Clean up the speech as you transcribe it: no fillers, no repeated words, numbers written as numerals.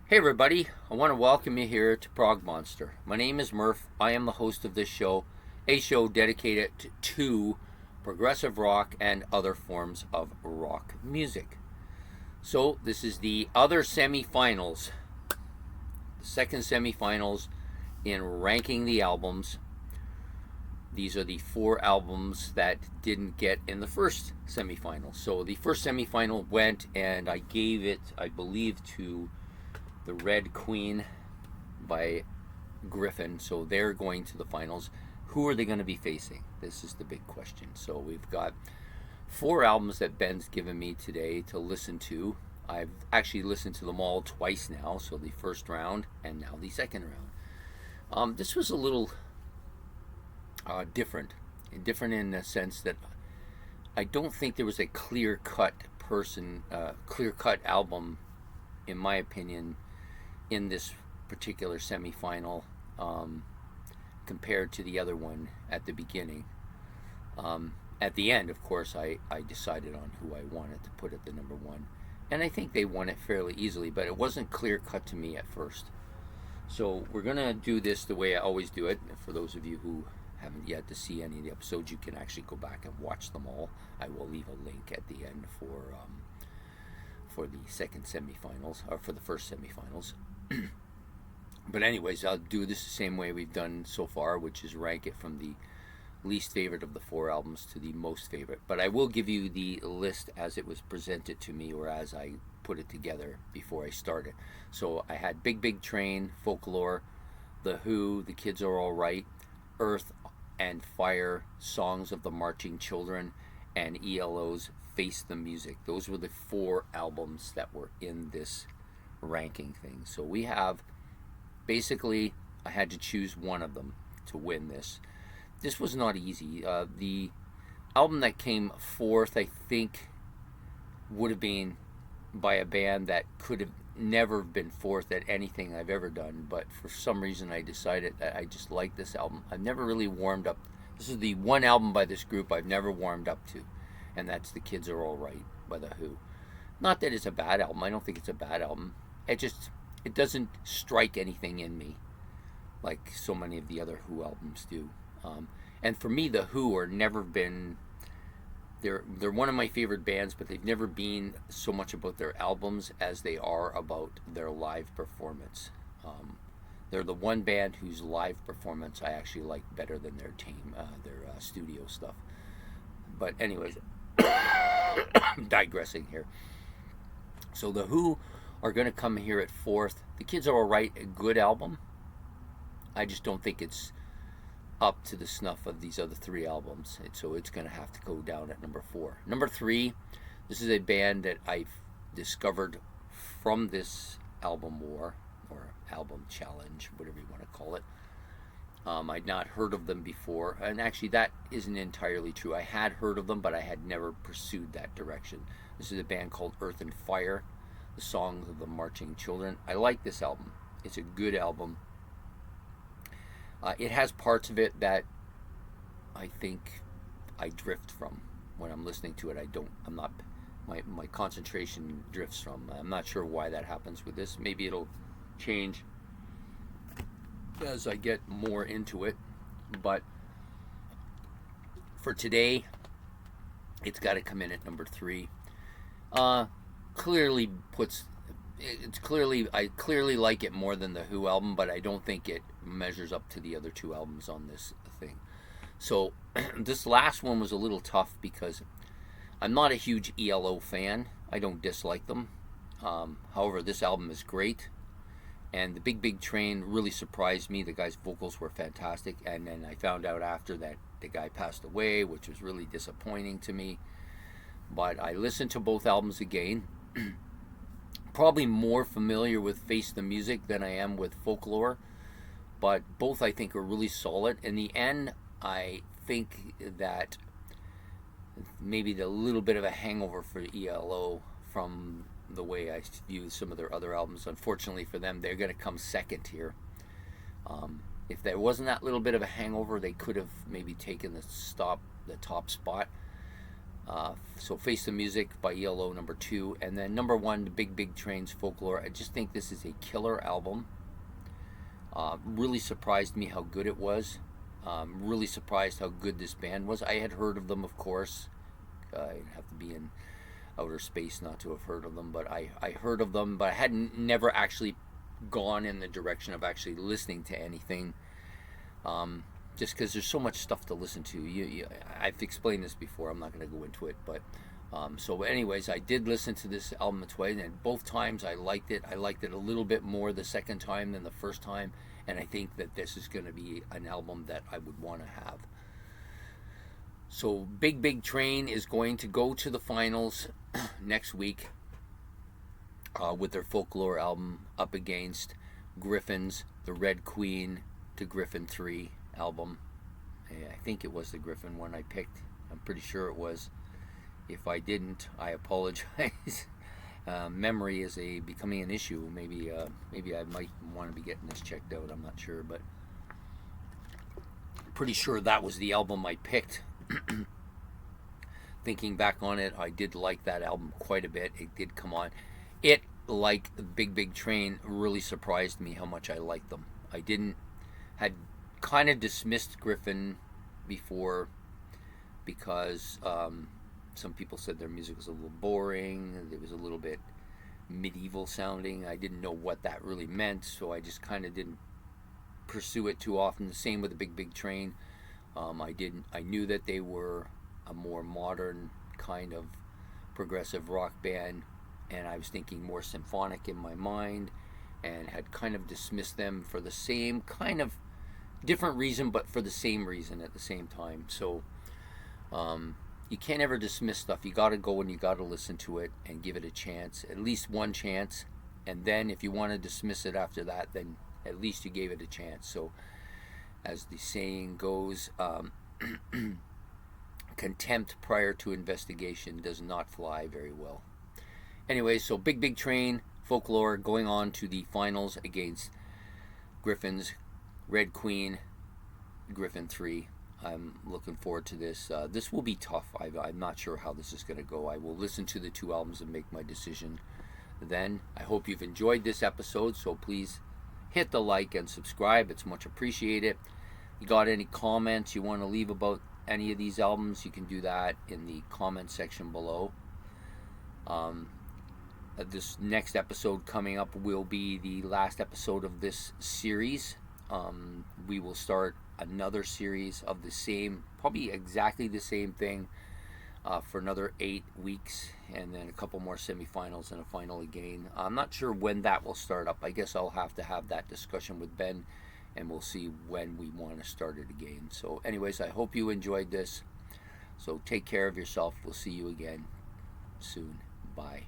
Hey everybody, I want to welcome you here to Prog Monster. My name is Murph. I am the host of this show, a show dedicated to progressive rock and other forms of rock music. So this is the other semifinals, the second semifinals in ranking the albums. These are the four albums that didn't get in the first semifinal. So the first semifinal went, and I gave it, I believe, to the Red Queen by Griffin. So they're going to the finals. Who are they going to be facing? This is the big question. So we've got four albums that Ben's given me today to listen to. I've actually listened to them all twice now. So the first round and now the second round. This was a little different in the sense that I don't think there was a clear-cut album, in my opinion, in this particular semifinal compared to the other one at the beginning. At the end, of course, I decided on who I wanted to put at the number one, and I think they won it fairly easily, but it wasn't clear-cut to me at first. So we're going to do this the way I always do it. For those of you who haven't yet to see any of the episodes, you can actually go back and watch them all. I will leave a link at the end for the second semifinals, or for the first semifinals. But anyways, I'll do this the same way we've done so far, which is rank it from the least favorite of the four albums to the most favorite. But I will give you the list as it was presented to me, or as I put it together before I started. So I had Big Train Folklore, The Who, The Kids Are All Right, Earth and Fire, Songs of the Marching Children, and ELO's Face the Music. Those were the four albums that were in this ranking thing. So we have, basically, I had to choose one of them to win this. This was not easy. The album that came fourth, I think, would have been by a band that could have never been fourth at anything I've ever done, but for some reason I decided that I just like this album. I've never really warmed up. This is the one album by this group I've never warmed up to, and that's The Kids Are All Right by The Who. Not that it's a bad album. I don't think it's a bad album. It doesn't strike anything in me like so many of the other Who albums do. And for me, The Who are never been... They're one of my favorite bands, but they've never been so much about their albums as they are about their live performance. They're the one band whose live performance I actually like better than their studio stuff. But anyways, digressing here. So The Who are going to come here at fourth. The Kids Are All Right, a good album. I just don't think it's up to the snuff of these other three albums, and so it's going to have to go down at number four. Number three, this is a band that I've discovered from this album war, or album challenge, whatever you want to call it. I'd not heard of them before, and actually that isn't entirely true. I had heard of them, but I had never pursued that direction. This is a band called Earth and Fire, the Songs of the Marching Children. I like this album. It's a good album. It has parts of it that I think I drift from when I'm listening to it. My concentration drifts from. I'm not sure why that happens with this. Maybe it'll change as I get more into it. But for today, it's got to come in at number three. I clearly like it more than the Who album, but I don't think it measures up to the other two albums on this thing. So this last one was a little tough because I'm not a huge ELO fan. I don't dislike them. However, this album is great, and the Big Train really surprised me. The guy's vocals were fantastic, and then I found out after that the guy passed away, which was really disappointing to me. But I listened to both albums again. Probably more familiar with Face the Music than I am with Folklore, but both I think are really solid. In the end, I think that maybe the little bit of a hangover for ELO from the way I view some of their other albums. Unfortunately for them, they're going to come second here. If there wasn't that little bit of a hangover, they could have maybe taken the top spot. So Face the Music by ELO, number 2. And then number 1, the Big Train's Folklore. I just think this is a killer album. Really surprised me how good it was. Really surprised how good this band was. I had heard of them, of course. I'd have to be in outer space not to have heard of them, but I heard of them, but I hadn't never actually gone in the direction of actually listening to anything. Just because there's so much stuff to listen to. I've explained this before. I'm not going to go into it, but so anyways, I did listen to this album twice, and both times I liked it. I liked it a little bit more the second time than the first time, and I think that this is going to be an album that I would want to have. So Big Train is going to go to the finals next week with their Folklore album up against Griffin's The Red Queen to Griffin 3 album. I think it was the Griffin one I picked. I'm pretty sure it was. If I didn't, I apologize. Memory is becoming an issue. Maybe I might want to be getting this checked out. I'm not sure, but pretty sure that was the album I picked. Thinking back on it, I did like that album quite a bit. It did come on. It, like Big Train, really surprised me how much I liked them. Had kind of dismissed Griffin before because some people said their music was a little boring. It was a little bit medieval sounding. I didn't know what that really meant, so I just kind of didn't pursue it too often. The same with the Big Train. I knew that they were a more modern kind of progressive rock band, and I was thinking more symphonic in my mind, and had kind of dismissed them for the same kind of different reason, but for the same reason at the same time. So you can't ever dismiss stuff. You got to go and you got to listen to it and give it a chance, at least one chance, and then if you want to dismiss it after that, then at least you gave it a chance. So as the saying goes, contempt prior to investigation does not fly very well. Anyway, so Big Train Folklore going on to the finals against Griffin's Red Queen, Griffin 3. I'm looking forward to this. This will be tough. I'm not sure how this is going to go. I will listen to the 2 albums and make my decision then. I hope you've enjoyed this episode, so please hit the like and subscribe. It's much appreciated. You got any comments you want to leave about any of these albums, you can do that in the comment section below. This next episode coming up will be the last episode of this series. We will start another series of the same, probably exactly the same thing, for another 8 weeks, and then a couple more semifinals and a final again. I'm not sure when that will start up. I guess I'll have to have that discussion with Ben, and we'll see when we want to start it again. So anyways, I hope you enjoyed this. So take care of yourself. We'll see you again soon. Bye.